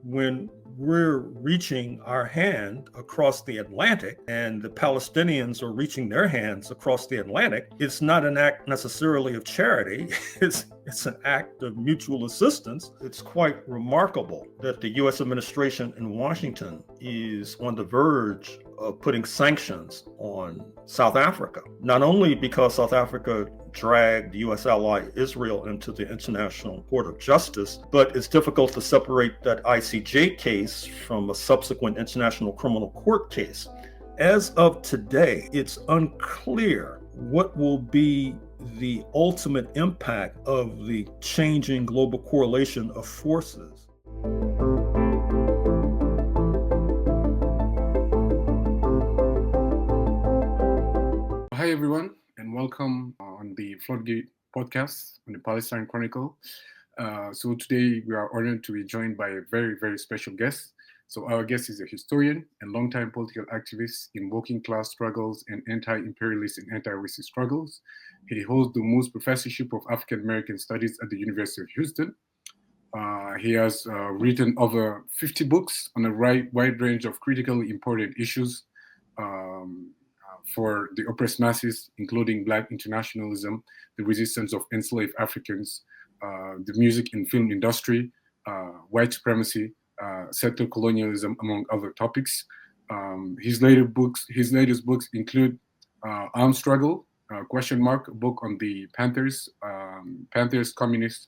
when we're reaching our hand across the Atlantic and the Palestinians are reaching their hands across the Atlantic, it's not an act necessarily of charity. It's an act of mutual assistance. It's quite remarkable that the U.S. administration in Washington is on the verge of putting sanctions on South Africa, not only because South Africa dragged U.S. ally Israel into the International Court of Justice, but it's difficult to separate that ICJ case from a subsequent International Criminal Court case. As of today, it's unclear what will be the ultimate impact of the changing global correlation of forces. Hi, everyone, and welcome on the Floodgate podcast on the Palestine Chronicle. So today we are honored to be joined by a very, very special guest. So our guest is a historian and longtime political activist in working class struggles and anti-imperialist and anti-racist struggles. He holds the Moose Professorship of African American Studies at the University of Houston. He has written over 50 books on a wide range of critically important issues for the oppressed masses, including Black internationalism, the resistance of enslaved Africans, the music and film industry, white supremacy, settler colonialism, among other topics. His latest books include Armed Struggle, a book on the Panthers, communists,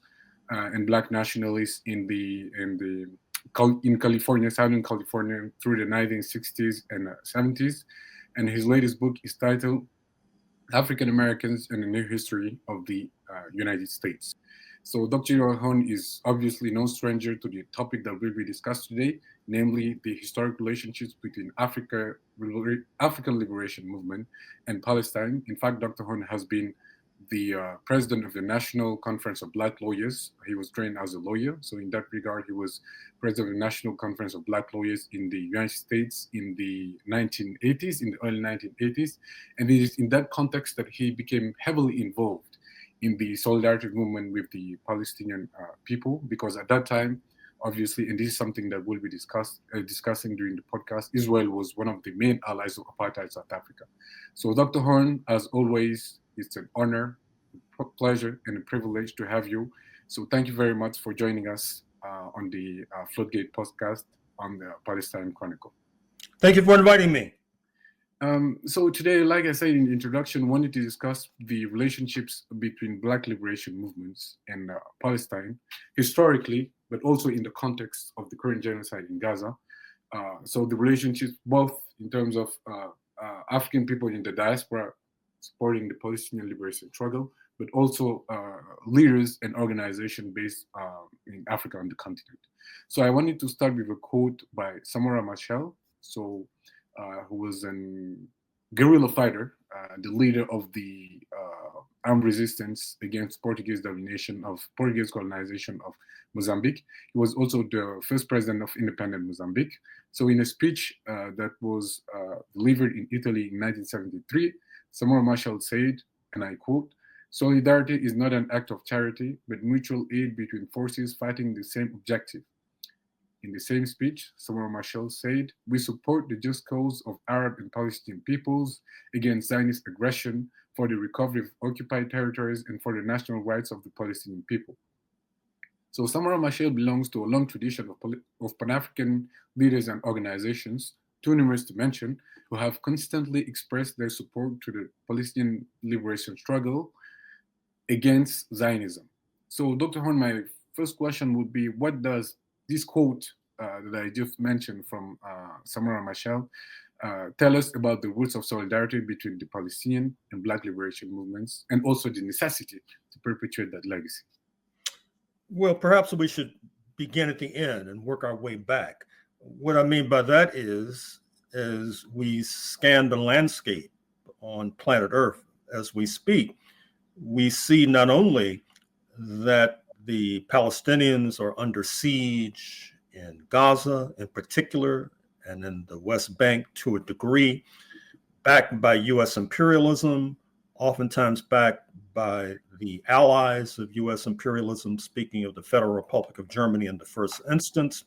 and Black nationalists in California, Southern California, through the 1960s and 70s. And his latest book is titled African Americans and the New History of the United States. So Dr. Gerald Horne is obviously no stranger to the topic that will be discussed today, namely the historic relationships between African liberation movement and Palestine. In fact, Dr. Horne has been the president of the National Conference of Black Lawyers. He was trained as a lawyer. So in that regard, he was president of the National Conference of Black Lawyers in the United States in the 1980s, in the early 1980s. And it is in that context that he became heavily involved in the solidarity movement with the Palestinian people, because at that time, obviously, and this is something that we'll be discussing during the podcast, Israel was one of the main allies of apartheid South Africa. So Dr. Horne, as always, it's an honor, a pleasure, and a privilege to have you. So thank you very much for joining us on the Floodgate podcast on the Palestine Chronicle. Thank you for inviting me. So today, like I said in the introduction, I wanted to discuss the relationships between Black liberation movements and Palestine, historically, but also in the context of the current genocide in Gaza. So the relationships both in terms of African people in the diaspora supporting the Palestinian liberation struggle, but also leaders and organizations based in Africa and the continent. So I wanted to start with a quote by Samora Machel, who was a guerrilla fighter, the leader of the armed resistance against Portuguese colonization of Mozambique. He was also the first president of independent Mozambique. So in a speech that was delivered in Italy in 1973, Samora Machel said, and I quote, "Solidarity is not an act of charity, but mutual aid between forces fighting the same objective." In the same speech, Samora Machel said, "We support the just cause of Arab and Palestinian peoples against Zionist aggression, for the recovery of occupied territories, and for the national rights of the Palestinian people." So Samora Machel belongs to a long tradition of Pan-African leaders and organizations, too numerous to mention, who have constantly expressed their support to the Palestinian liberation struggle against Zionism. So Dr. Horne, my first question would be, what does this quote that I just mentioned from Samora Machel tell us about the roots of solidarity between the Palestinian and Black liberation movements, and also the necessity to perpetuate that legacy? Well, perhaps we should begin at the end and work our way back. What I mean by that is, as we scan the landscape on planet Earth as we speak, we see not only that the Palestinians are under siege in Gaza in particular, and in the West Bank to a degree, backed by US imperialism, oftentimes backed by the allies of US imperialism, speaking of the Federal Republic of Germany in the first instance.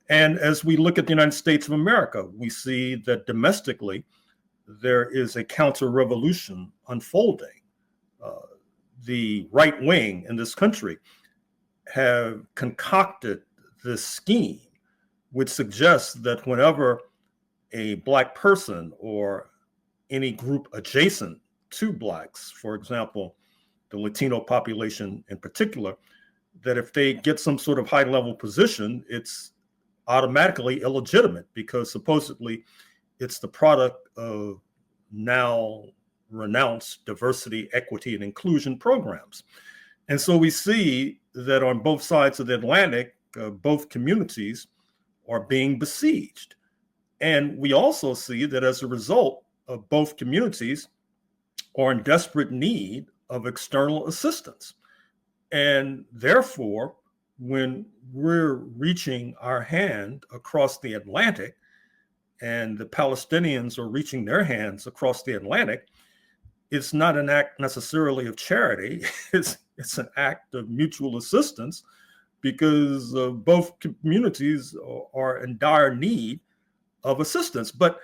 And as we look at the United States of America, we see that domestically, there is a counter-revolution unfolding. The right wing in this country have concocted this scheme, which suggests that whenever a Black person or any group adjacent to Blacks, for example, the Latino population in particular, that if they get some sort of high-level position, it's automatically illegitimate because supposedly it's the product of now renounced diversity, equity, and inclusion programs. And so we see that on both sides of the Atlantic, both communities are being besieged. And we also see that as a result of both communities are in desperate need of external assistance. And therefore, when we're reaching our hand across the Atlantic and the Palestinians are reaching their hands across the Atlantic, it's not an act necessarily of charity. It's an act of mutual assistance because both communities are in dire need of assistance. But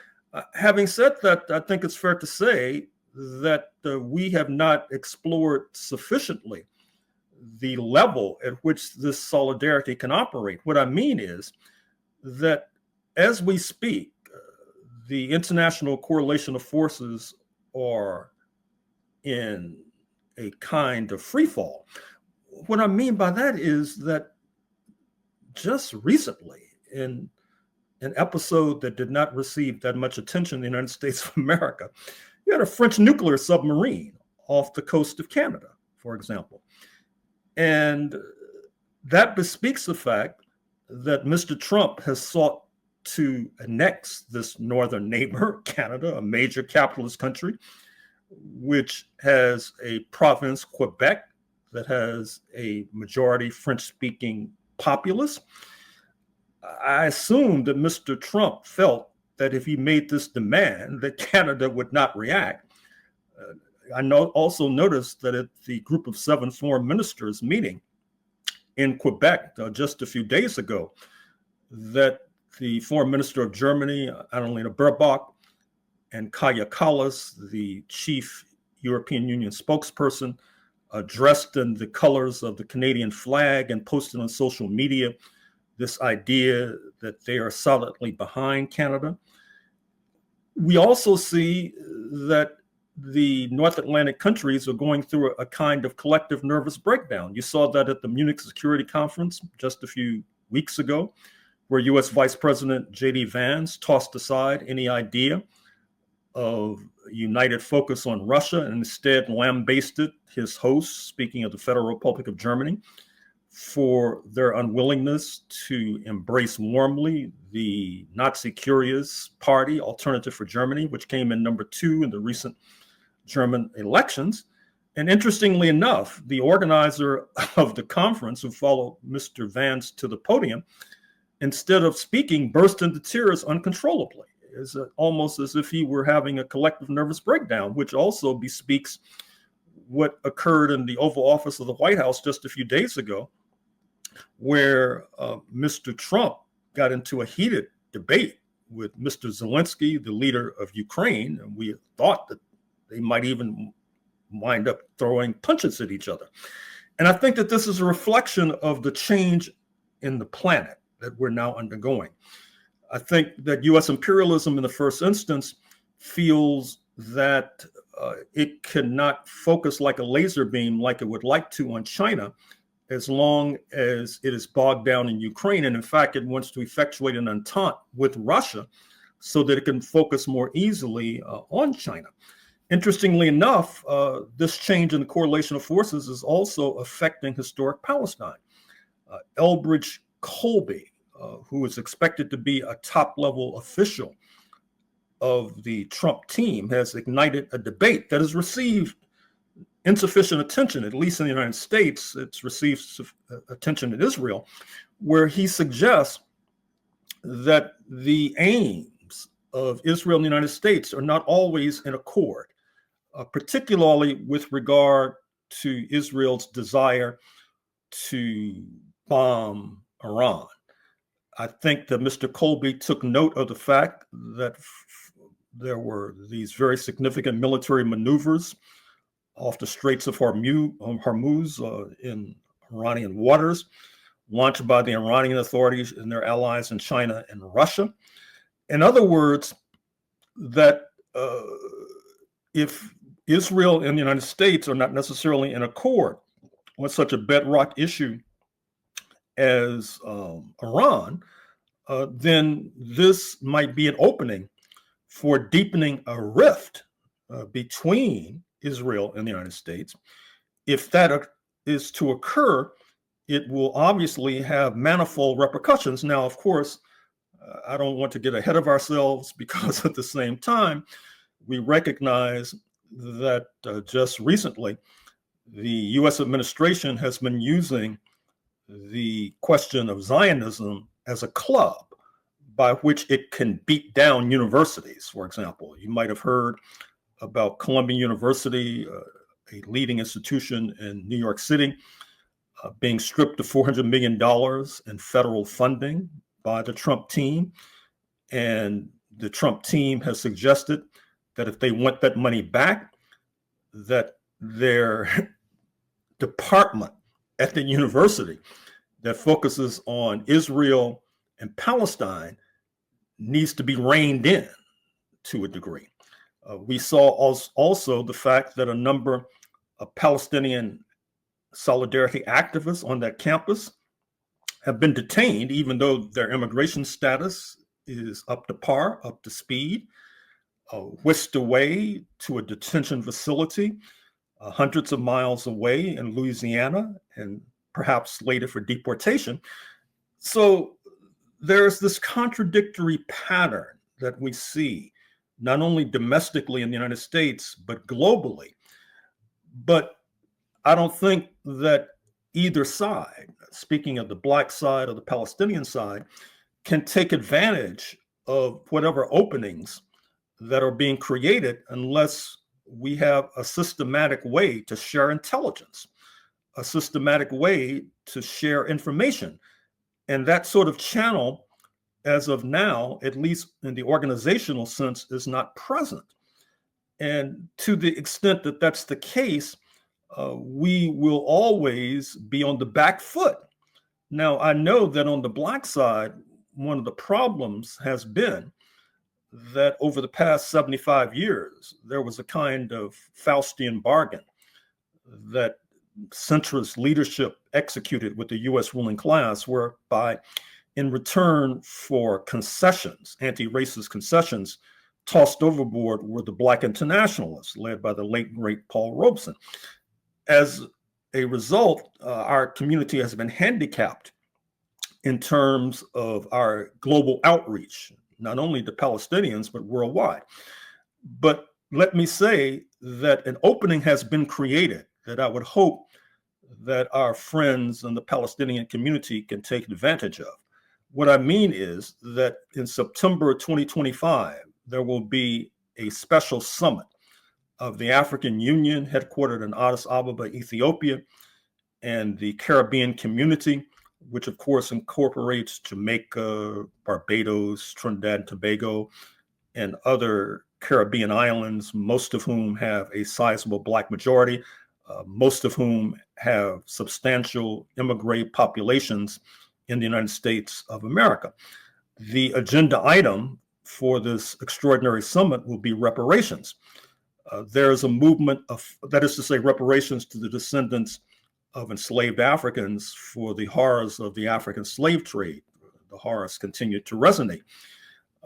having said that, I think it's fair to say that we have not explored sufficiently the level at which this solidarity can operate. What I mean is that as we speak, the international correlation of forces are in a kind of free fall. What I mean by that is that just recently, in an episode that did not receive that much attention in the United States of America, you had a French nuclear submarine off the coast of Canada, for example. And that bespeaks the fact that Mr. Trump has sought to annex this northern neighbor, Canada, a major capitalist country, which has a province, Quebec, that has a majority French-speaking populace. I assume that Mr. Trump felt that if he made this demand, that Canada would not react. I also noticed that at the Group of 7 foreign ministers meeting in Quebec just a few days ago, that the foreign minister of Germany, Annalena Baerbock, and Kaja Kallas, the chief European Union spokesperson, dressed in the colors of the Canadian flag and posted on social media this idea that they are solidly behind Canada. We also see that the North Atlantic countries are going through a kind of collective nervous breakdown. You saw that at the Munich Security Conference just a few weeks ago, where US Vice President J.D. Vance tossed aside any idea of united focus on Russia and instead lambasted his hosts, speaking of the Federal Republic of Germany, for their unwillingness to embrace warmly the Nazi Curious Party, Alternative for Germany, which came in number 2 in the recent German elections. And interestingly enough, the organizer of the conference, who followed Mr. Vance to the podium, instead of speaking, burst into tears uncontrollably. It's almost as if he were having a collective nervous breakdown, which also bespeaks what occurred in the Oval Office of the White House just a few days ago, where Mr. Trump got into a heated debate with Mr. Zelensky, the leader of Ukraine, and we thought that they might even wind up throwing punches at each other. And I think that this is a reflection of the change in the planet that we're now undergoing. I think that U.S. imperialism in the first instance feels that it cannot focus like a laser beam like it would like to on China as long as it is bogged down in Ukraine. And in fact, it wants to effectuate an entente with Russia so that it can focus more easily on China. Interestingly enough, this change in the correlation of forces is also affecting historic Palestine. Elbridge Colby, who is expected to be a top-level official of the Trump team, has ignited a debate that has received insufficient attention, at least in the United States. It's received attention in Israel, where he suggests that the aims of Israel and the United States are not always in accord, particularly with regard to Israel's desire to bomb Iran. I think that Mr. Colby took note of the fact that there were these very significant military maneuvers off the Straits of Hormuz in Iranian waters, launched by the Iranian authorities and their allies in China and Russia. In other words, that if Israel and the United States are not necessarily in accord on such a bedrock issue as Iran, then this might be an opening for deepening a rift between Israel and the United States. If that is to occur, it will obviously have manifold repercussions. Now, of course, I don't want to get ahead of ourselves, because at the same time, we recognize that just recently, the US administration has been using the question of Zionism as a club by which it can beat down universities. For example, you might have heard about Columbia University, a leading institution in New York City, being stripped of $400 million in federal funding by the Trump team. And the Trump team has suggested that if they want that money back, that their department at the university that focuses on Israel and Palestine needs to be reined in to a degree. We saw also the fact that a number of Palestinian solidarity activists on that campus have been detained, even though their immigration status is up to par, up to speed, whisked away to a detention facility hundreds of miles away in Louisiana, and perhaps later for deportation. So there's this contradictory pattern that we see, not only domestically in the United States, but globally. But I don't think that either side, speaking of the Black side or the Palestinian side, can take advantage of whatever openings that are being created unless we have a systematic way to share intelligence, a systematic way to share information. And that sort of channel, as of now, at least in the organizational sense, is not present. And to the extent that that's the case, we will always be on the back foot. Now, I know that on the Black side, one of the problems has been that over the past 75 years, there was a kind of Faustian bargain that centrist leadership executed with the US ruling class, whereby in return for concessions, anti-racist concessions, tossed overboard were the Black internationalists led by the late, great Paul Robeson. As a result, our community has been handicapped in terms of our global outreach, not only to Palestinians, but worldwide. But let me say that an opening has been created that I would hope that our friends in the Palestinian community can take advantage of. What I mean is that in September 2025, there will be a special summit of the African Union headquartered in Addis Ababa, Ethiopia, and the Caribbean community, which of course incorporates Jamaica, Barbados, Trinidad and Tobago, and other Caribbean islands, most of whom have a sizable Black majority, most of whom have substantial immigrant populations in the United States of America. The agenda item for this extraordinary summit will be reparations. There's a movement of, that is to say, reparations to the descendants of enslaved Africans for the horrors of the African slave trade. The horrors continue to resonate.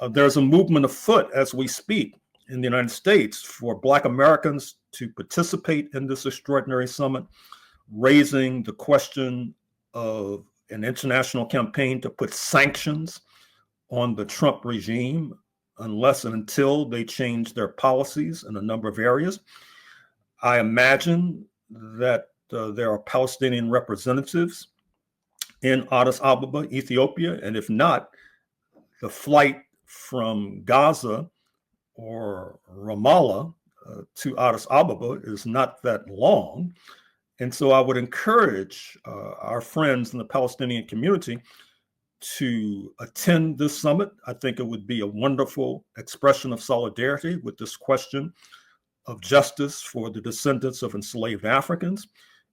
There's a movement afoot as we speak in the United States for Black Americans to participate in this extraordinary summit, raising the question of an international campaign to put sanctions on the Trump regime unless and until they change their policies in a number of areas. I imagine that there are Palestinian representatives in Addis Ababa, Ethiopia, and if not, the flight from Gaza or Ramallah to Addis Ababa is not that long. And so I would encourage our friends in the Palestinian community to attend this summit. I think it would be a wonderful expression of solidarity with this question of justice for the descendants of enslaved Africans.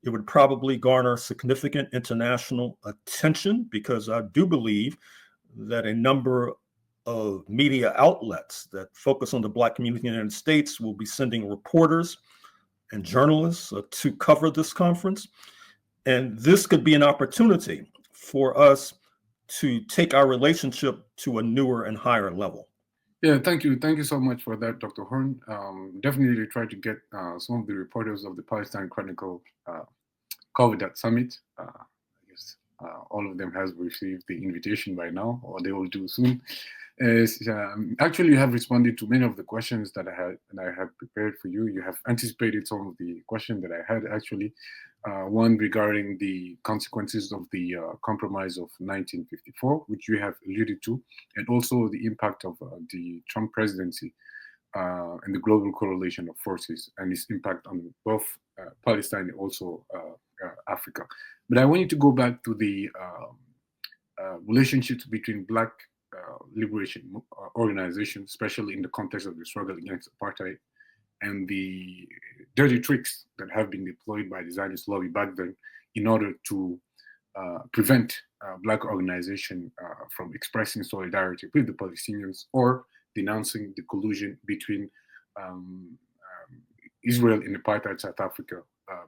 It would probably garner significant international attention because I do believe that a number of media outlets that focus on the Black community in the United States will be sending reporters and journalists to cover this conference. And this could be an opportunity for us to take our relationship to a newer and higher level. Yeah, thank you. Thank you so much for that, Dr. Horne. Definitely try to get some of the reporters of the Palestine Chronicle covered that summit. I guess all of them has received the invitation by now, or they will do soon. Actually, you have responded to many of the questions that I have prepared for you. You have anticipated some of the questions that I had actually. One regarding the consequences of the compromise of 1954, which you have alluded to, and also the impact of the Trump presidency and the global correlation of forces and its impact on both Palestine and also Africa. But I want you to go back to the relationships between Black liberation organizations, especially in the context of the struggle against apartheid, and the dirty tricks that have been deployed by the Zionist lobby back then in order to prevent Black organization from expressing solidarity with the Palestinians or denouncing the collusion between Israel and apartheid South Africa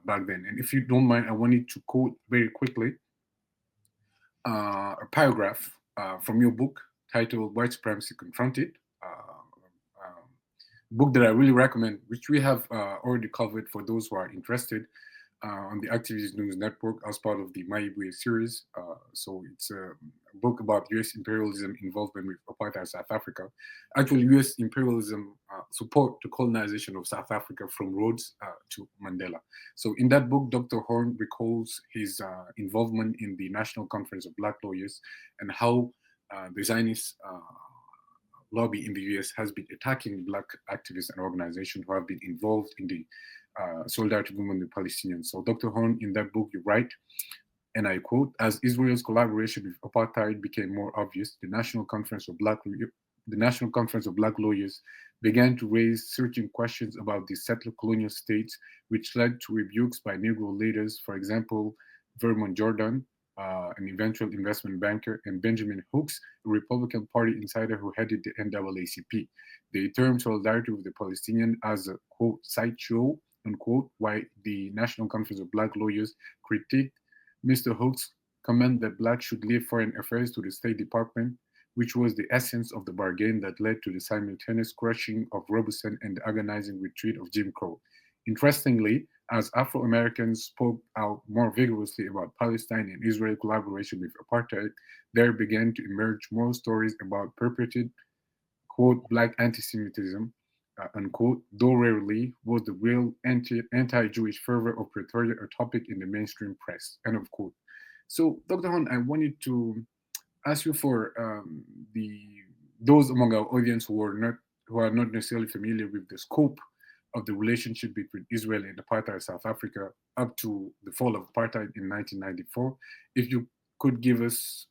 back then. And if you don't mind, I wanted to quote very quickly a paragraph from your book titled White Supremacy Confronted, book that I really recommend, which we have already covered for those who are interested on the Activist News Network as part of the Maibwe series. So it's a book about US imperialism involvement with apartheid South Africa. Actually, US imperialism support the colonization of South Africa from Rhodes to Mandela. So in that book, Dr. Horne recalls his involvement in the National Conference of Black Lawyers and how the Zionist lobby in the US has been attacking Black activists and organizations who have been involved in the solidarity movement with Palestinians. So Dr. Horne, in that book, you write, and I quote, as Israel's collaboration with apartheid became more obvious, the National Conference of Black Lawyers began to raise searching questions about the settler colonial states, which led to rebukes by Negro leaders, for example, Vermont Jordan, an eventual investment banker, and Benjamin Hooks, a Republican Party insider who headed the NAACP. They termed solidarity with the Palestinians as a, quote, sideshow, unquote, while the National Conference of Black Lawyers critiqued Mr. Hooks' comment that Blacks should leave foreign affairs to the State Department, which was the essence of the bargain that led to the simultaneous crushing of Robeson and the agonizing retreat of Jim Crow. Interestingly, as Afro-Americans spoke out more vigorously about Palestine and Israel collaboration with apartheid, there began to emerge more stories about perpetrated, quote, Black anti-Semitism, unquote, though rarely was the real anti-Jewish fervor of Pretoria a topic in the mainstream press, end of quote. So, Dr. Horne, I wanted to ask you for those among our audience who are not necessarily familiar with the scope of the relationship between Israel and apartheid South Africa up to the fall of apartheid in 1994. If you could give us,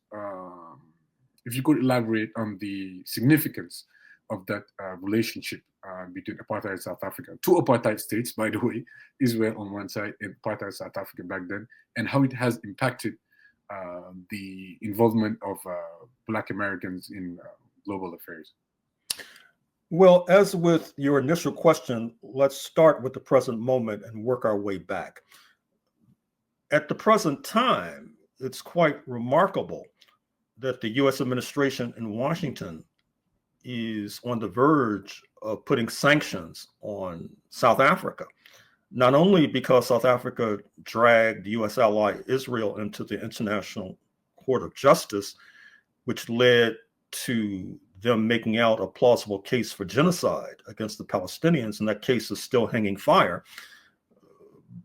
if you could elaborate on the significance of that relationship between apartheid South Africa, two apartheid states, by the way, Israel on one side and apartheid South Africa back then, and how it has impacted the involvement of Black Americans in global affairs. Well, as with your initial question, let's start with the present moment and work our way back. At the present time, it's quite remarkable that the US administration in Washington is on the verge of putting sanctions on South Africa, not only because South Africa dragged US ally Israel into the International Court of Justice, which led to them making out a plausible case for genocide against the Palestinians, and that case is still hanging fire.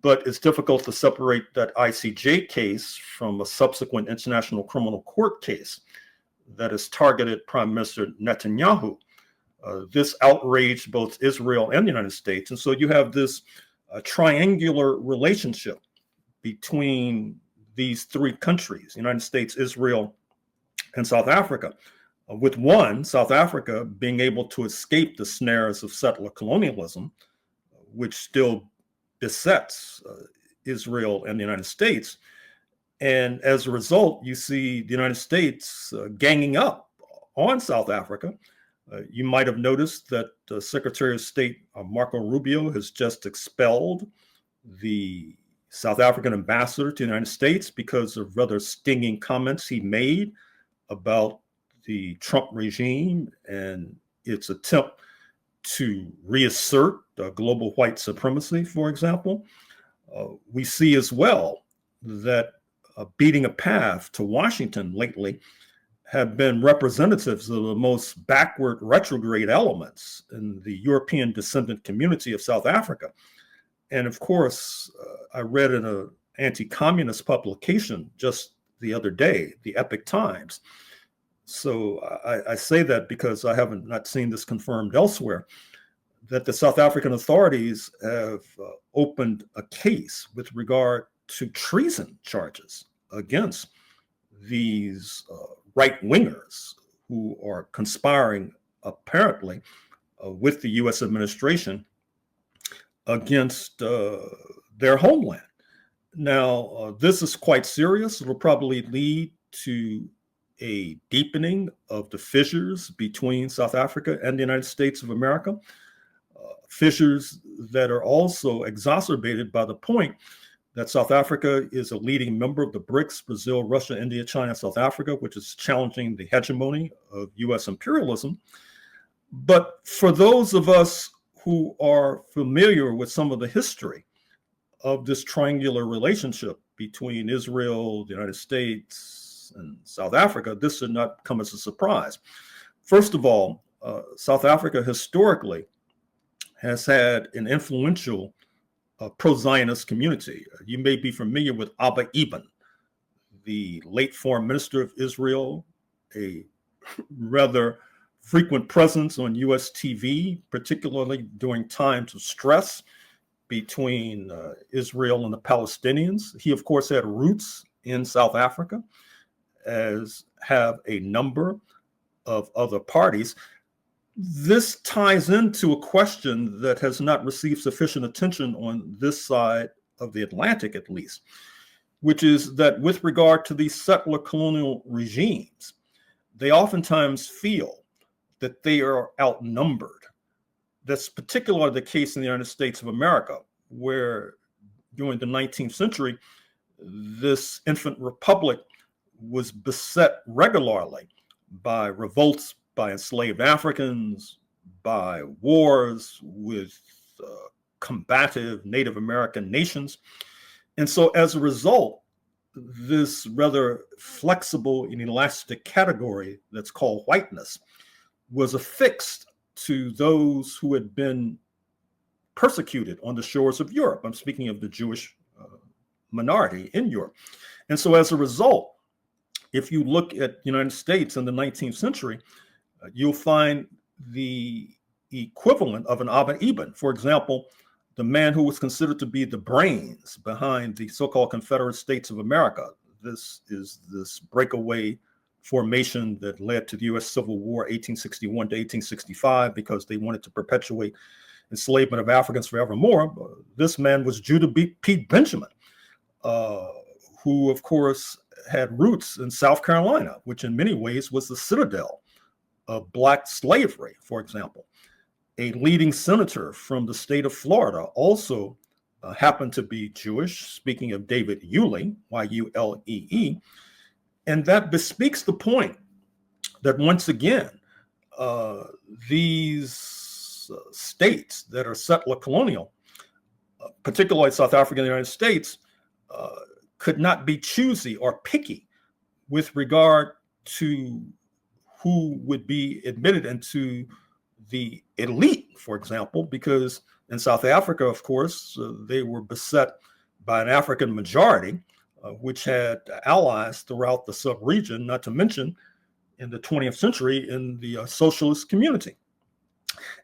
But it's difficult to separate that ICJ case from a subsequent International Criminal Court case that has targeted Prime Minister Netanyahu. This outraged both Israel and the United States. And so you have this triangular relationship between these three countries, United States, Israel, and South Africa. With one, South Africa being able to escape the snares of settler colonialism, which still besets Israel and the United States. And as a result, you see the United States ganging up on South Africa. You might have noticed that Secretary of State Marco Rubio has just expelled the South African ambassador to the United States because of rather stinging comments he made about the Trump regime and its attempt to reassert global white supremacy, for example. We see as well that beating a path to Washington lately have been representatives of the most backward retrograde elements in the European descendant community of South Africa. And of course, I read in an anti-communist publication just the other day, the Epoch Times. So I say that because I haven't not seen this confirmed elsewhere, that the South African authorities have opened a case with regard to treason charges against these right-wingers who are conspiring apparently with the U.S. administration against their homeland. Now, this is quite serious. It will probably lead to a deepening of the fissures between South Africa and the United States of America, fissures that are also exacerbated by the point that South Africa is a leading member of the BRICS, Brazil, Russia, India, China, South Africa, which is challenging the hegemony of U.S. imperialism. But for those of us who are familiar with some of the history of this triangular relationship between Israel, the United States, and South Africa, this should not come as a surprise. First of all, South Africa historically has had an influential pro-Zionist community. You may be familiar with Abba Eban, the late foreign minister of Israel, a rather frequent presence on US TV, particularly during times of stress between Israel and the Palestinians. He, of course, had roots in South Africa, as have a number of other parties. This ties into a question that has not received sufficient attention on this side of the Atlantic, at least, which is that with regard to these settler colonial regimes, they oftentimes feel that they are outnumbered. That's particularly the case in the United States of America, where during the 19th century, this infant republic was beset regularly by revolts by enslaved Africans, by wars with combative Native American nations. And so as a result, this rather flexible and elastic category that's called whiteness was affixed to those who had been persecuted on the shores of Europe. I'm speaking of the Jewish minority in Europe. And so as a result, if you look at the United States in the 19th century, you'll find the equivalent of an Abba Eban. For example, the man who was considered to be the brains behind the so-called Confederate States of America. This is this breakaway formation that led to the U.S. Civil War, 1861 to 1865, because they wanted to perpetuate enslavement of Africans forevermore. This man was Judah Pete Benjamin, who, of course, had roots in South Carolina, which in many ways was the citadel of Black slavery, for example. A leading senator from the state of Florida also happened to be Jewish, speaking of David Yulee, Y-U-L-E-E. And that bespeaks the point that once again, these states that are settler colonial, particularly South Africa and the United States, could not be choosy or picky with regard to who would be admitted into the elite, for example, because in South Africa, of course, they were beset by an African majority, which had allies throughout the sub-region, not to mention in the 20th century in the socialist community.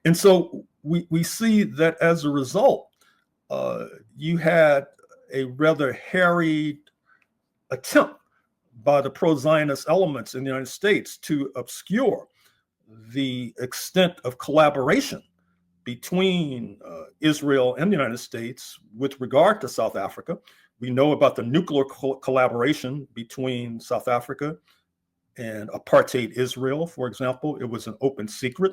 And so we see that as a result, you had a rather harried attempt by the pro-Zionist elements in the United States to obscure the extent of collaboration between Israel and the United States with regard to South Africa. We know about the nuclear collaboration between South Africa and apartheid Israel, for example. It was an open secret.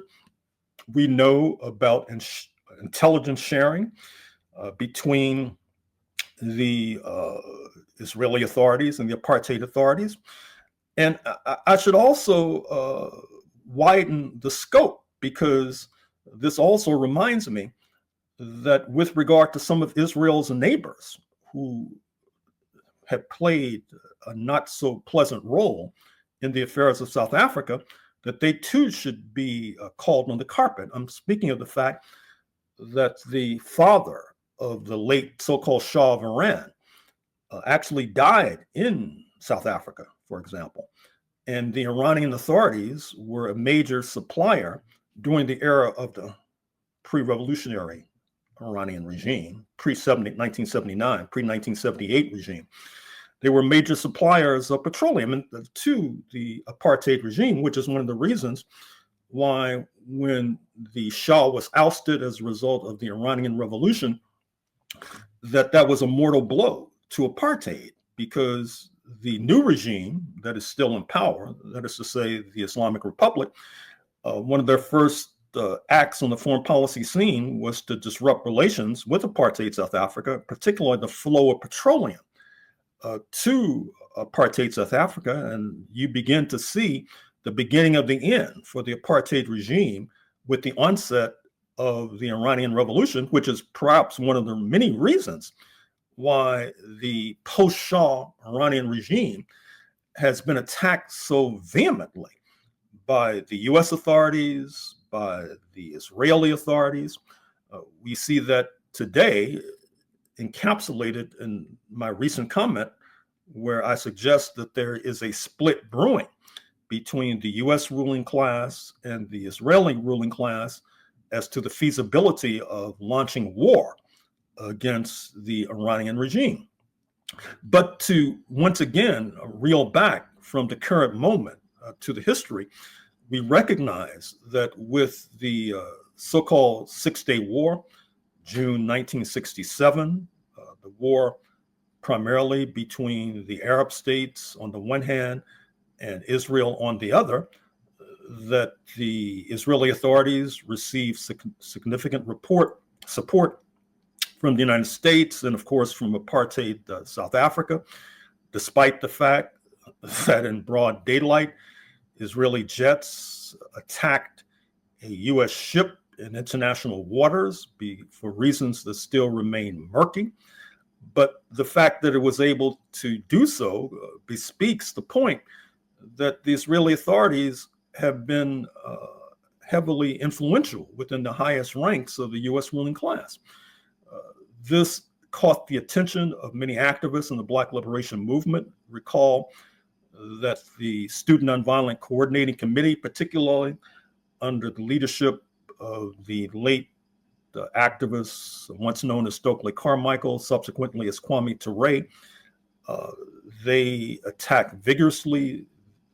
We know about intelligence sharing between the Israeli authorities and the apartheid authorities. And I should also widen the scope, because this also reminds me that with regard to some of Israel's neighbors who have played a not so pleasant role in the affairs of South Africa, that they too should be called on the carpet. I'm speaking of the fact that the father of the late so-called Shah of Iran actually died in South Africa, for example. And the Iranian authorities were a major supplier during the era of the pre-revolutionary Iranian regime, pre-1979, pre-1978 regime. They were major suppliers of petroleum to the apartheid regime, which is one of the reasons why when the Shah was ousted as a result of the Iranian Revolution, that was a mortal blow to apartheid, because the new regime that is still in power, that is to say the Islamic Republic, one of their first acts on the foreign policy scene was to disrupt relations with apartheid South Africa, particularly the flow of petroleum to apartheid South Africa. And you begin to see the beginning of the end for the apartheid regime with the onset of the Iranian Revolution, which is perhaps one of the many reasons why the post-Shah Iranian regime has been attacked so vehemently by the US authorities, by the Israeli authorities. We see that today encapsulated in my recent comment, where I suggest that there is a split brewing between the US ruling class and the Israeli ruling class as to the feasibility of launching war against the Iranian regime. But to once again reel back from the current moment to the history, we recognize that with the so-called Six-Day War, June 1967, the war primarily between the Arab states on the one hand and Israel on the other, that the Israeli authorities received significant support from the United States and, of course, from apartheid South Africa, despite the fact that in broad daylight, Israeli jets attacked a U.S. ship in international waters for reasons that still remain murky. But the fact that it was able to do so bespeaks the point that the Israeli authorities have been heavily influential within the highest ranks of the U.S. ruling class. This caught the attention of many activists in the Black Liberation Movement. Recall that the Student Nonviolent Coordinating Committee, particularly under the leadership of the late activist, once known as Stokely Carmichael, subsequently as Kwame Ture, they attacked vigorously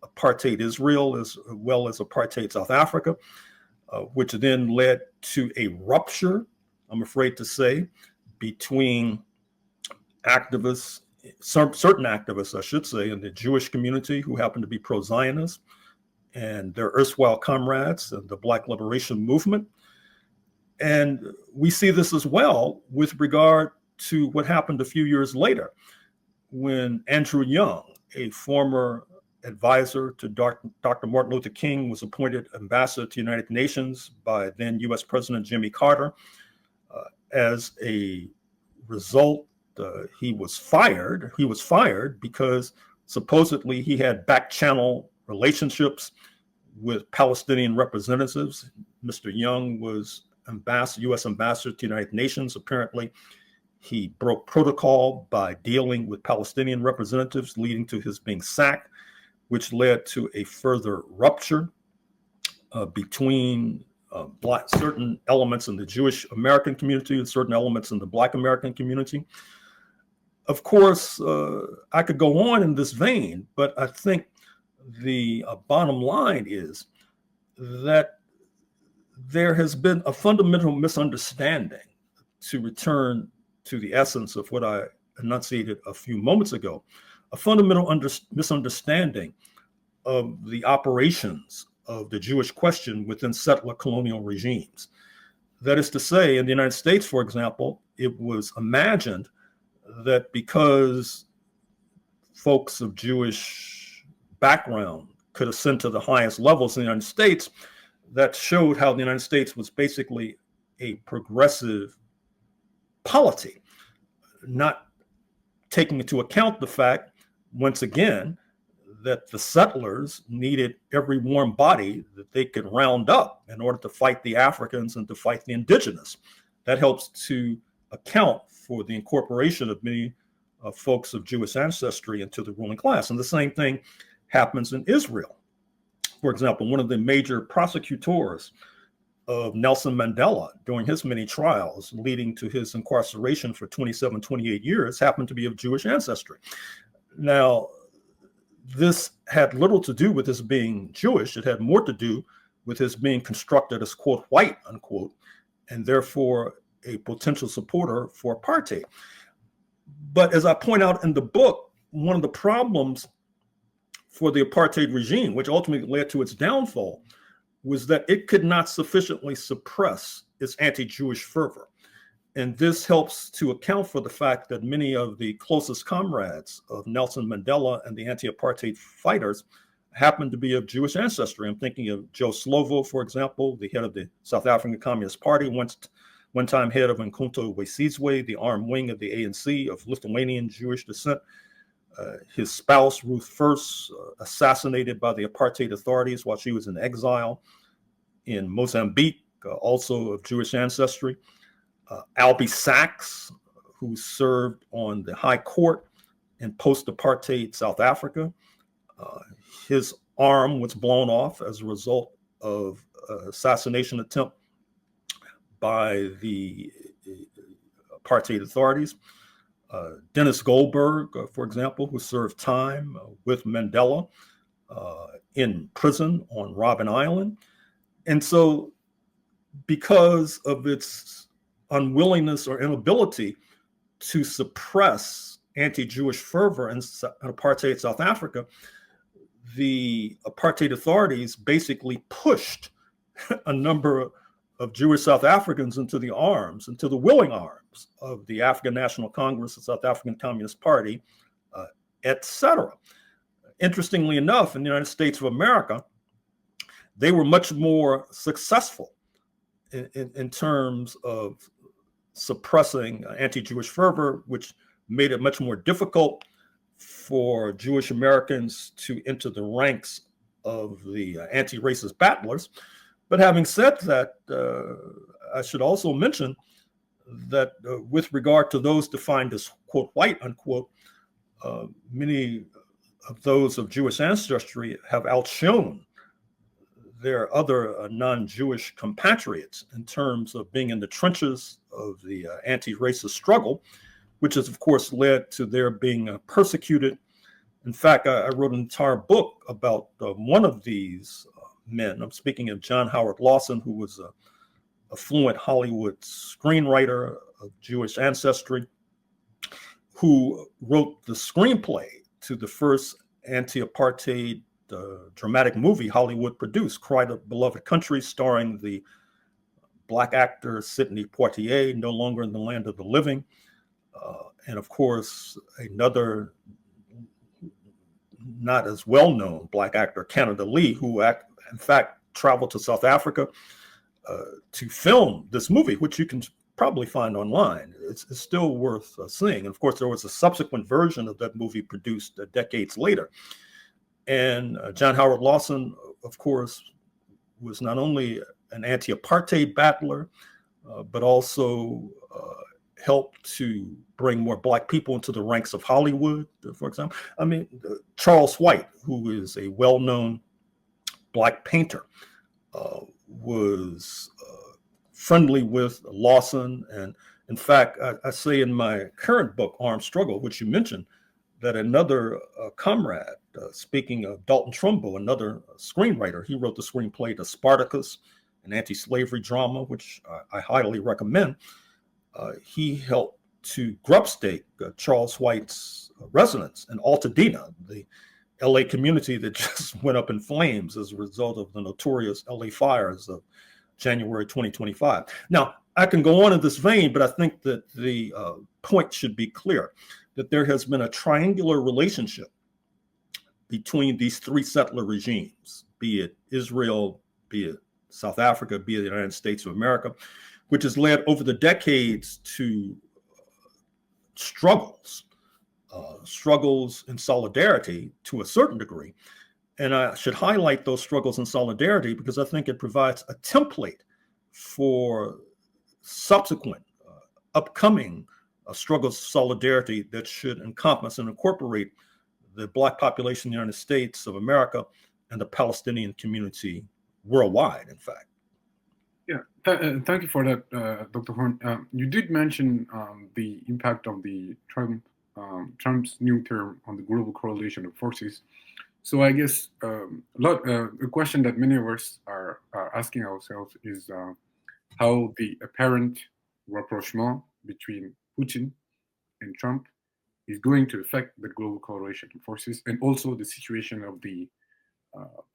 apartheid Israel as well as apartheid South Africa, which then led to a rupture, I'm afraid to say, between activists, certain activists, I should say, in the Jewish community who happen to be pro-Zionist and their erstwhile comrades of the Black Liberation Movement. And we see this as well with regard to what happened a few years later when Andrew Young, a former advisor to Dr. Martin Luther King, was appointed ambassador to the United Nations by then US President Jimmy Carter. As a result, he was fired. He was fired because supposedly he had back-channel relationships with Palestinian representatives. Mr. Young was US ambassador to the United Nations. Apparently, he broke protocol by dealing with Palestinian representatives, leading to his being sacked, which led to a further rupture between certain elements in the Jewish American community and certain elements in the Black American community. Of course, I could go on in this vein, but I think the bottom line is that there has been a fundamental misunderstanding, to return to the essence of what I enunciated a few moments ago, a fundamental misunderstanding of the operations of the Jewish question within settler colonial regimes. That is to say, in the United States, for example, it was imagined that because folks of Jewish background could ascend to the highest levels in the United States, that showed how the United States was basically a progressive polity, not taking into account the fact, once again, that the settlers needed every warm body that they could round up in order to fight the Africans and to fight the indigenous. That helps to account for the incorporation of many folks of Jewish ancestry into the ruling class. And the same thing happens in Israel. For example, one of the major prosecutors of Nelson Mandela during his many trials leading to his incarceration for 27, 28 years happened to be of Jewish ancestry. Now, this had little to do with his being Jewish. It had more to do with his being constructed as, quote, white, unquote, and therefore a potential supporter for apartheid. But as I point out in the book, one of the problems for the apartheid regime, which ultimately led to its downfall, was that it could not sufficiently suppress its anti-Jewish fervor. And this helps to account for the fact that many of the closest comrades of Nelson Mandela and the anti-apartheid fighters happened to be of Jewish ancestry. I'm thinking of Joe Slovo, for example, the head of the South African Communist Party, one time head of Umkhonto we Sizwe, the armed wing of the ANC of Lithuanian Jewish descent. His spouse, Ruth First, assassinated by the apartheid authorities while she was in exile in Mozambique, also of Jewish ancestry. Albie Sachs, who served on the High Court in post-apartheid South Africa. His arm was blown off as a result of an assassination attempt by the apartheid authorities. Dennis Goldberg, for example, who served time with Mandela in prison on Robben Island. And so because of its unwillingness or inability to suppress anti-Jewish fervor in apartheid South Africa, the apartheid authorities basically pushed a number of Jewish South Africans into the willing arms of the African National Congress, the South African Communist Party, etc. Interestingly enough, in the United States of America, they were much more successful in terms of suppressing anti-Jewish fervor, which made it much more difficult for Jewish Americans to enter the ranks of the anti-racist battlers. But having said that, I should also mention that with regard to those defined as, quote, white, unquote, many of those of Jewish ancestry have outshone their other non-Jewish compatriots in terms of being in the trenches of the anti-racist struggle, which has, of course, led to their being persecuted. In fact, I wrote an entire book about one of these men. I'm speaking of John Howard Lawson, who was a fluent Hollywood screenwriter of Jewish ancestry, who wrote the screenplay to the first anti-apartheid dramatic movie Hollywood produced, Cry the Beloved Country, starring the Black actor Sidney Poitier, No Longer in the Land of the Living, and of course another not as well-known Black actor, Canada Lee, who in fact traveled to South Africa to film this movie, which you can probably find online. It's still worth seeing. And of course, there was a subsequent version of that movie produced decades later. And John Howard Lawson, of course, was not only an anti-apartheid battler, but also helped to bring more Black people into the ranks of Hollywood, for example. I mean, Charles White, who is a well-known Black painter, was friendly with Lawson and In fact, I say in my current book, Armed Struggle, which you mentioned, that another comrade, speaking of Dalton Trumbo, another screenwriter, he wrote the screenplay to Spartacus, an anti-slavery drama, which I highly recommend. He helped to grubstake Charles White's residence in Altadena, the LA community that just went up in flames as a result of the notorious LA fires of January 2025. Now, I can go on in this vein, but I think that the point should be clear, that there has been a triangular relationship between these three settler regimes, be it Israel, be it South Africa, be it the United States of America, which has led over the decades to struggles in solidarity to a certain degree. And I should highlight those struggles in solidarity because I think it provides a template for subsequent upcoming struggles of solidarity that should encompass and incorporate the Black population in the United States of America and the Palestinian community worldwide, in fact. Yeah, thank you for that, Dr. Horne. You did mention the impact of the Trump's new term on the global correlation of forces. So I guess a question that many of us are asking ourselves is how the apparent rapprochement between Putin and Trump is going to affect the global coalition of forces, and also the situation of the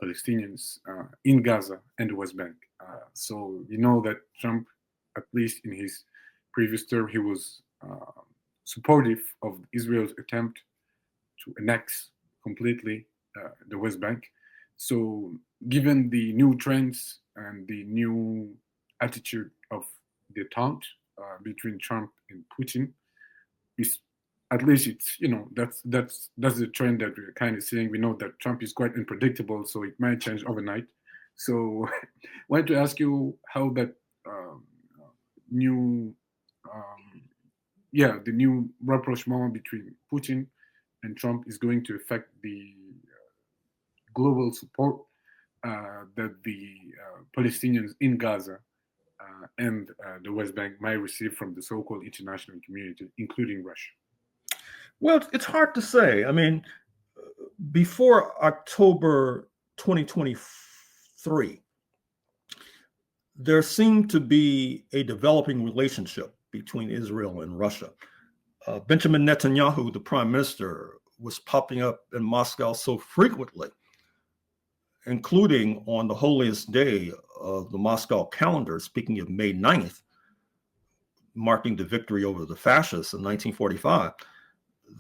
Palestinians in Gaza and the West Bank. So you know that Trump, at least in his previous term, he was supportive of Israel's attempt to annex completely the West Bank. So given the new trends and the new attitude of detente between Trump and Putin, is at least it's, you know, that's the trend that we're kind of seeing. We know that Trump is quite unpredictable, so it might change overnight. So I wanted to ask you how that new the new rapprochement between Putin and Trump is going to affect the global support that the Palestinians in Gaza and the West Bank might receive from the so-called international community, including Russia. Well, it's hard to say. I mean, before October 2023, there seemed to be a developing relationship between Israel and Russia. Benjamin Netanyahu, the prime minister, was popping up in Moscow so frequently, including on the holiest day of the Moscow calendar, speaking of May 9th, marking the victory over the fascists in 1945,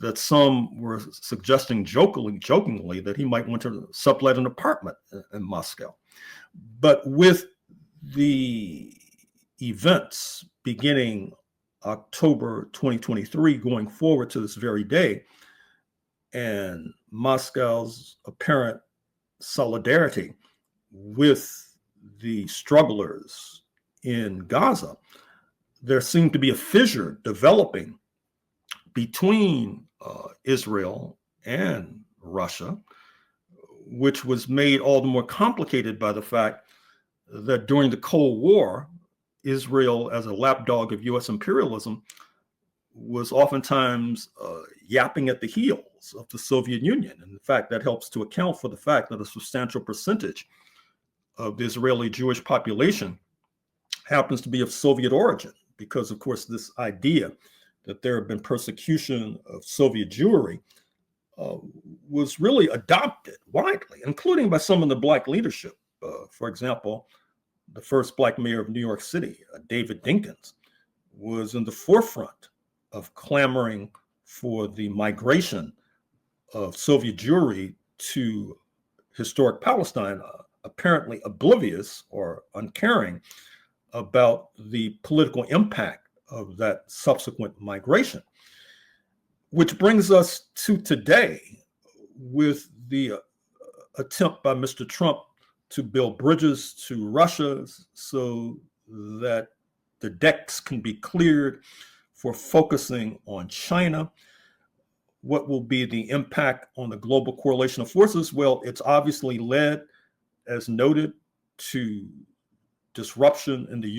that some were suggesting jokingly that he might want to sublet an apartment in Moscow. But with the events beginning October 2023 going forward to this very day, and Moscow's apparent solidarity with the strugglers in Gaza, there seemed to be a fissure developing between Israel and Russia, which was made all the more complicated by the fact that during the Cold War, Israel, as a lapdog of US imperialism, was oftentimes yapping at the heels of the Soviet Union. And in fact, that helps to account for the fact that a substantial percentage of the Israeli Jewish population happens to be of Soviet origin, because, of course, this idea that there had been persecution of Soviet Jewry was really adopted widely, including by some of the Black leadership. For example, the first Black mayor of New York City, David Dinkins, was in the forefront of clamoring for the migration of Soviet Jewry to historic Palestine, apparently oblivious or uncaring about the political impact of that subsequent migration. Which brings us to today with the attempt by Mr. Trump to build bridges to Russia so that the decks can be cleared for focusing on China. What will be the impact on the global correlation of forces? Well, it's obviously led, as noted, to disruption in the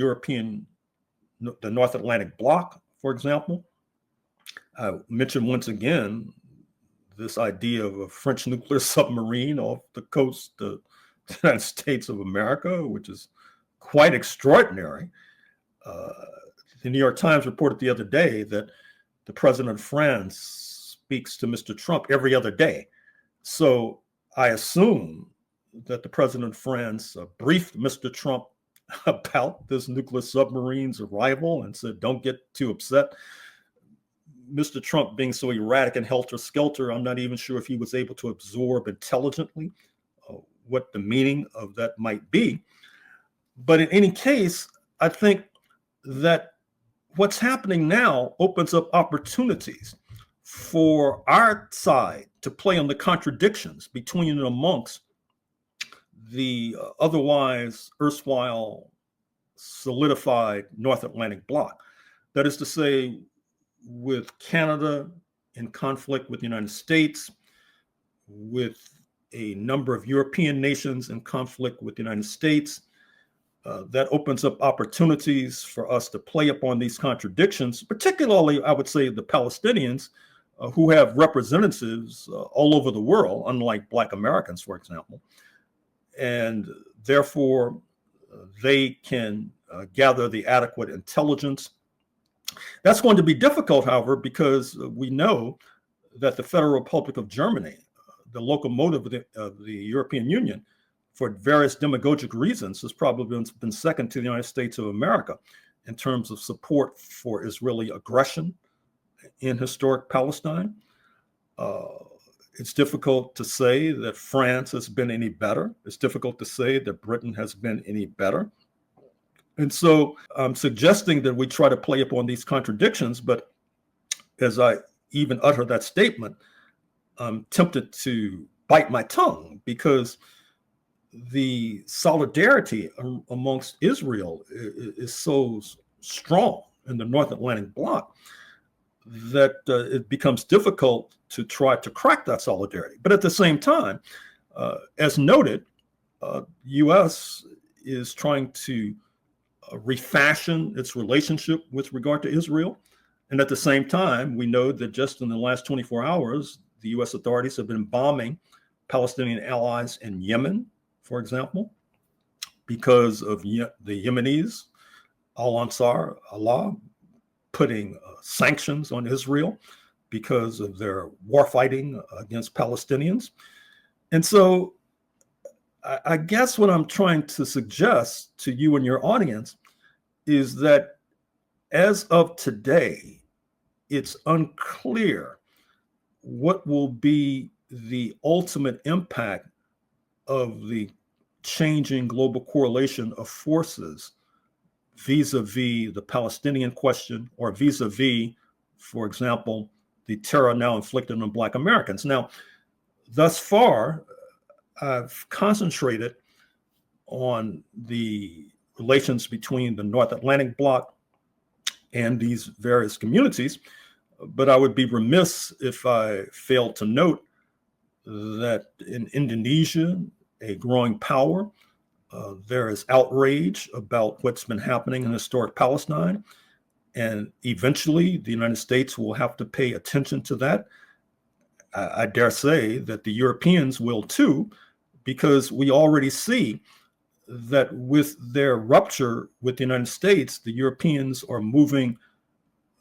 North Atlantic bloc for example. I mentioned once again this idea of a French nuclear submarine off the coast of the United States of America, which is quite extraordinary. The New York Times reported the other day that the president of France speaks to Mr. Trump every other day. So I assume that the president of France briefed Mr. Trump about this nuclear submarine's arrival and said, don't get too upset. Mr. Trump being so erratic and helter-skelter, I'm not even sure if he was able to absorb intelligently what the meaning of that might be. But in any case, I think that what's happening now opens up opportunities for our side to play on the contradictions between and amongst the otherwise erstwhile solidified North Atlantic bloc. That is to say, with Canada in conflict with the United States, with a number of European nations in conflict with the United States, that opens up opportunities for us to play upon these contradictions, particularly, I would say, the Palestinians, who have representatives all over the world, unlike Black Americans, for example. And therefore, they can gather the adequate intelligence. That's going to be difficult, however, because we know that the Federal Republic of Germany, the locomotive of the European Union, for various demagogic reasons, has probably been second to the United States of America in terms of support for Israeli aggression in historic Palestine. It's difficult to say that France has been any better. It's difficult to say that Britain has been any better. And so I'm suggesting that we try to play upon these contradictions, but as I even utter that statement, I'm tempted to bite my tongue because the solidarity amongst Israel is so strong in the North Atlantic bloc that it becomes difficult to try to crack that solidarity. But at the same time, as noted, U.S. is trying to refashion its relationship with regard to Israel. And at the same time, we know that just in the last 24 hours, the U.S. authorities have been bombing Palestinian allies in Yemen, for example, because of the Yemenis, Al-Ansar Allah, putting sanctions on Israel because of their warfighting against Palestinians. And so I guess what I'm trying to suggest to you and your audience is that as of today, it's unclear what will be the ultimate impact of the changing global correlation of forces vis-a-vis the Palestinian question or vis-a-vis, for example, the terror now inflicted on Black Americans. Now, thus far, I've concentrated on the relations between the North Atlantic bloc and these various communities, but I would be remiss if I failed to note that in Indonesia, a growing power, there is outrage about what's been happening in historic Palestine. And eventually, the United States will have to pay attention to that. I dare say that the Europeans will too, because we already see that with their rupture with the United States, the Europeans are moving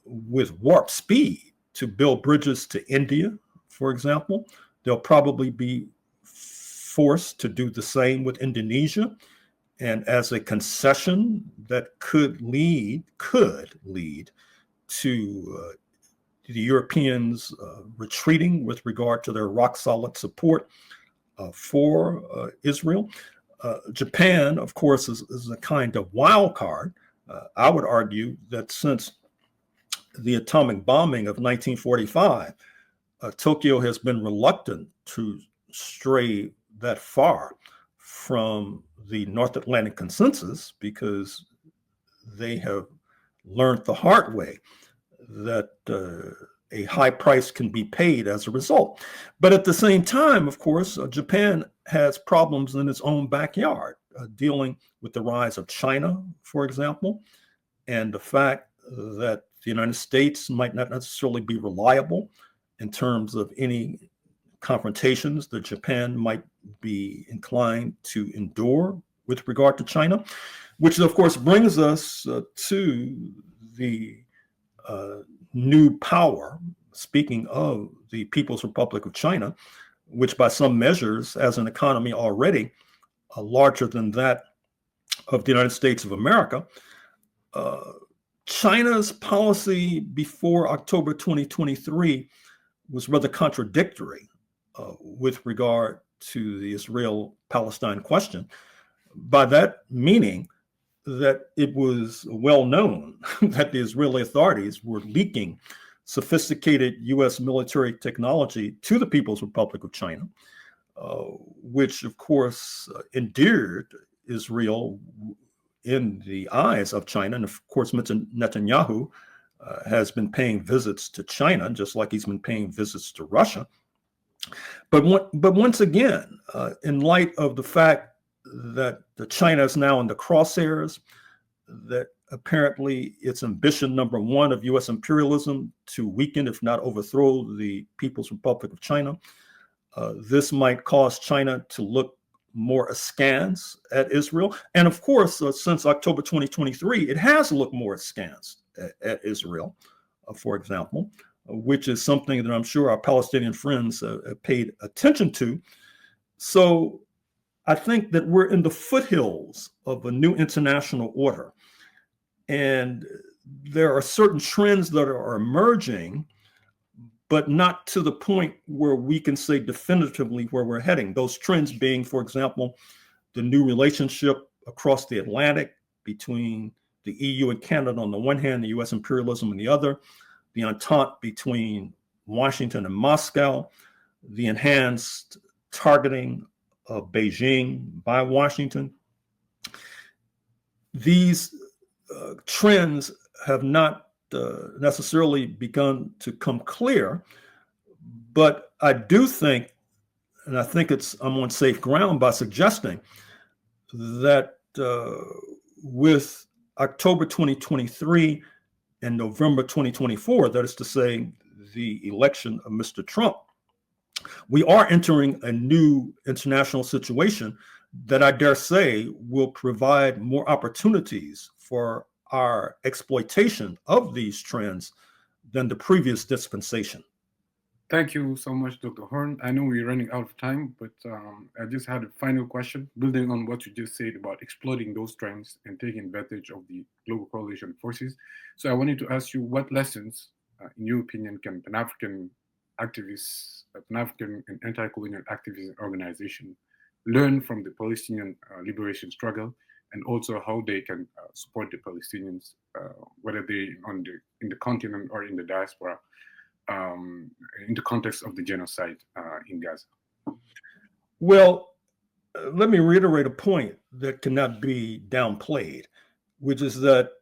with warp speed to build bridges to India, for example. They'll probably be forced to do the same with Indonesia. And as a concession that could lead to the Europeans retreating with regard to their rock solid support for Israel. Japan, of course, is a kind of wild card. I would argue that since the atomic bombing of 1945, Tokyo has been reluctant to stray that far from the North Atlantic consensus because they have learned the hard way that a high price can be paid as a result. But at the same time, of course, Japan has problems in its own backyard, dealing with the rise of China, for example, and the fact that the United States might not necessarily be reliable in terms of any confrontations that Japan might be inclined to endure with regard to China, which of course brings us to the new power, speaking of the People's Republic of China, which by some measures has an economy already larger than that of the United States of America. China's policy before October 2023 was rather contradictory with regard to the Israel-Palestine question. By that meaning that it was well known that the Israeli authorities were leaking sophisticated US military technology to the People's Republic of China, which of course endeared Israel in the eyes of China. And of course, Netanyahu has been paying visits to China, just like he's been paying visits to Russia. But once again, in light of the fact that China is now in the crosshairs, that apparently its ambition number one of US imperialism to weaken, if not overthrow, the People's Republic of China, this might cause China to look more askance at Israel. And of course, since October 2023, it has looked more askance at Israel, for example, which is something that I'm sure our Palestinian friends have paid attention to. So I think that we're in the foothills of a new international order. And there are certain trends that are emerging, but not to the point where we can say definitively where we're heading. Those trends being, for example, the new relationship across the Atlantic between the EU and Canada on the one hand, the US imperialism on the other, the entente between Washington and Moscow, the enhanced targeting of Beijing by Washington. These trends have not necessarily begun to come clear, but I do think, and I think I'm on safe ground by suggesting that with October 2023 and November 2024, that is to say, the election of Mr. Trump, we are entering a new international situation that I dare say will provide more opportunities for our exploitation of these trends than the previous dispensation. Thank you so much, Dr. Horne. I know we're running out of time, but I just had a final question, building on what you just said about exploiting those trends and taking advantage of the global coalition forces. So I wanted to ask you, what lessons, in your opinion, can Pan-African activists, Pan-African and anti-colonial activist organization learn from the Palestinian liberation struggle, and also how they can support the Palestinians, whether they in the continent or in the diaspora, in the context of the genocide in Gaza? Well, let me reiterate a point that cannot be downplayed, which is that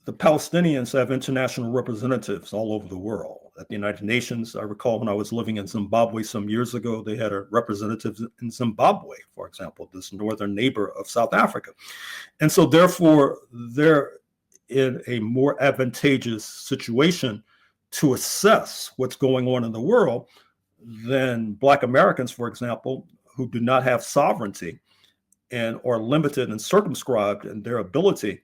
the Palestinians have international representatives all over the world. At the United Nations, I recall when I was living in Zimbabwe some years ago, they had a representative in Zimbabwe, for example, this northern neighbor of South Africa. And so therefore, they're in a more advantageous situation to assess what's going on in the world than Black Americans, for example, who do not have sovereignty and are limited and circumscribed in their ability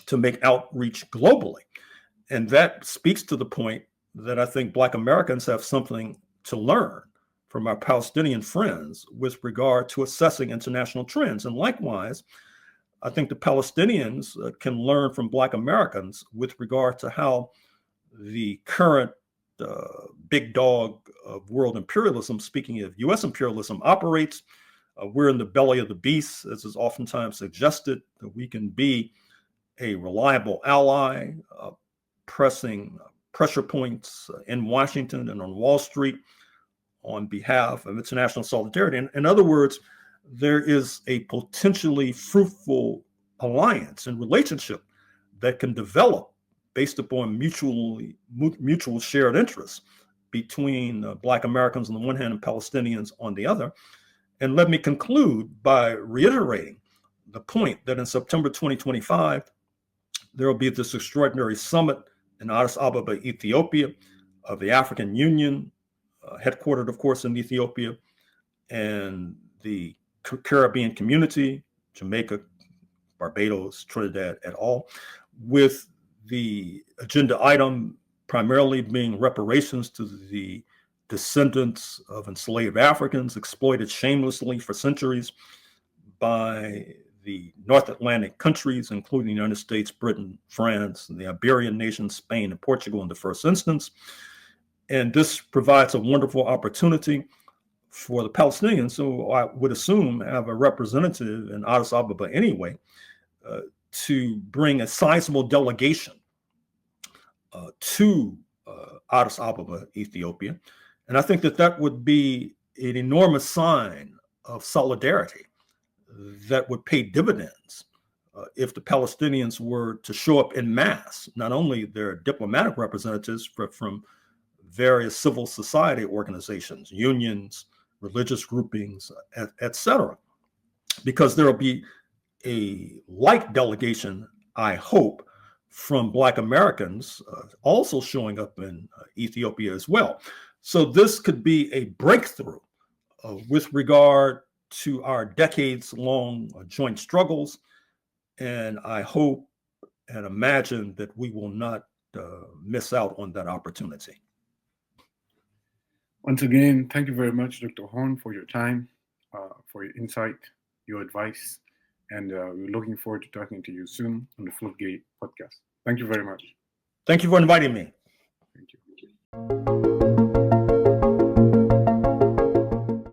to make outreach globally. And that speaks to the point that I think Black Americans have something to learn from our Palestinian friends with regard to assessing international trends. And likewise, I think the Palestinians can learn from Black Americans with regard to how the current big dog of world imperialism, speaking of US imperialism, operates. We're in the belly of the beast, as is oftentimes suggested, that we can be a reliable ally, pressing pressure points in Washington and on Wall Street on behalf of international solidarity. In other words, there is a potentially fruitful alliance and relationship that can develop based upon mutual shared interests between Black Americans on the one hand and Palestinians on the other. And let me conclude by reiterating the point that in September 2025, there will be this extraordinary summit in Addis Ababa, Ethiopia, of the African Union, headquartered, of course, in Ethiopia, and the Caribbean community, Jamaica, Barbados, Trinidad, et al., with the agenda item primarily being reparations to the descendants of enslaved Africans exploited shamelessly for centuries by the North Atlantic countries, including the United States, Britain, France, and the Iberian nations, Spain, and Portugal in the first instance. And this provides a wonderful opportunity for the Palestinians, who I would assume have a representative in Addis Ababa anyway, to bring a sizable delegation to Addis Ababa, Ethiopia. And I think that that would be an enormous sign of solidarity that would pay dividends if the Palestinians were to show up en masse, not only their diplomatic representatives, but from various civil society organizations, unions, religious groupings, et cetera, because there will be a like delegation, I hope, from Black Americans also showing up in Ethiopia as well. So this could be a breakthrough with regard to our decades-long joint struggles, and I hope and imagine that we will not miss out on that opportunity. Once again, thank you very much, Dr. Horne, for your time, for your insight, your advice, and we're looking forward to talking to you soon on the Floodgate podcast. Thank you very much. Thank you for inviting me. Thank you.